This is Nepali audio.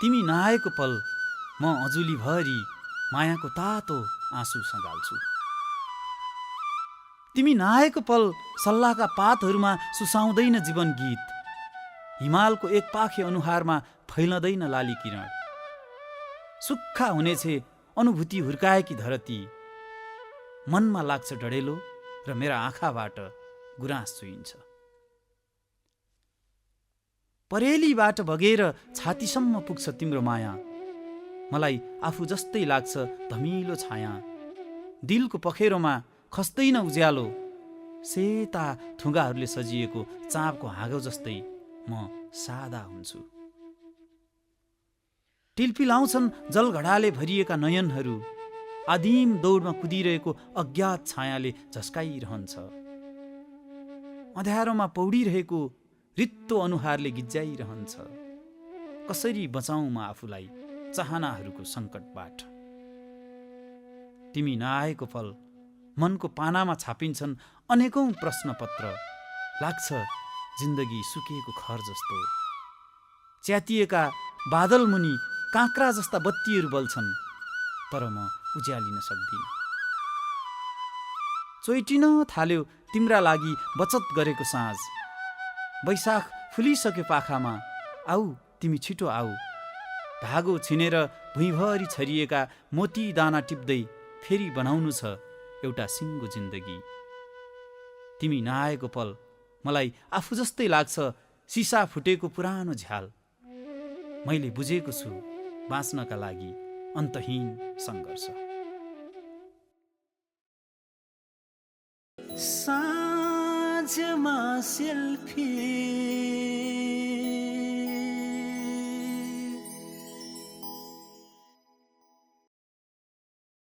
तिमी नआएको पल म अजुलीभरि मायाको तातो आँसु सँगाल्छु। तिमी नआएको पल सल्लाहका पातहरूमा सुसाउँदैन जीवन गीत। हिमालको एक पाखे अनुहारमा फैलदैन लाली किरण। सुक्खा हुनेछे अनुभूति हुर्काएकी धरती। मनमा लाग्छ डढेलो र मेरा आँखाबाट गुराँस चुइन्छ। परेलीबाट बगेर छातीसम्म पुग्छ तिम्रो माया। मलाई आफू जस्तै लाग्छ धमिलो छाया। दिलको पखेरोमा खस्दैन उज्यालो। सेता थुगाहरूले सजिएको चाँपको हाँगो जस्तै म सादा हुन्छु। टिलपिलाउँछन् जलघडाले भरिएका नयनहरू। आदिम दौडमा कुदिरहेको अज्ञात छायाले झस्काइरहन्छ। अँध्यारोमा पौडिरहेको रित्तो अनुहारले गिज्जाइरहन्छ। कसरी बचाउँ म आफूलाई चाहनाहरूको सङ्कटबाट। तिमी नआएको पल मनको पानामा छापिन्छन् अनेकौं प्रश्नपत्र। लाग्छ जिन्दगी सुकेको खर जस्तो। च्यातिएका बादल मुनि काँक्रा जस्ता बत्तीहरू बल्छन्, तर म उज्यालिन सक्दिनँ। चोइटिन थाल्यो तिम्रा लागि बचत गरेको साँझ। वैशाख फुलिसक्यो पाखामा, आऊ तिमी छिटो आऊ। धागो छिनेर भुइँभरि छरिएका मोती दाना टिप्दै फेरि बनाउनु छ एउटा सिङ्गो जिन्दगी। तिमी नआएको पल मलाई आफू जस्तै लाग्छ सिसा फुटेको पुरानो झ्याल। मैले बुझेको छु बाँच्नका लागि अन्तहीन सङ्घर्ष। साँझमा सेल्फी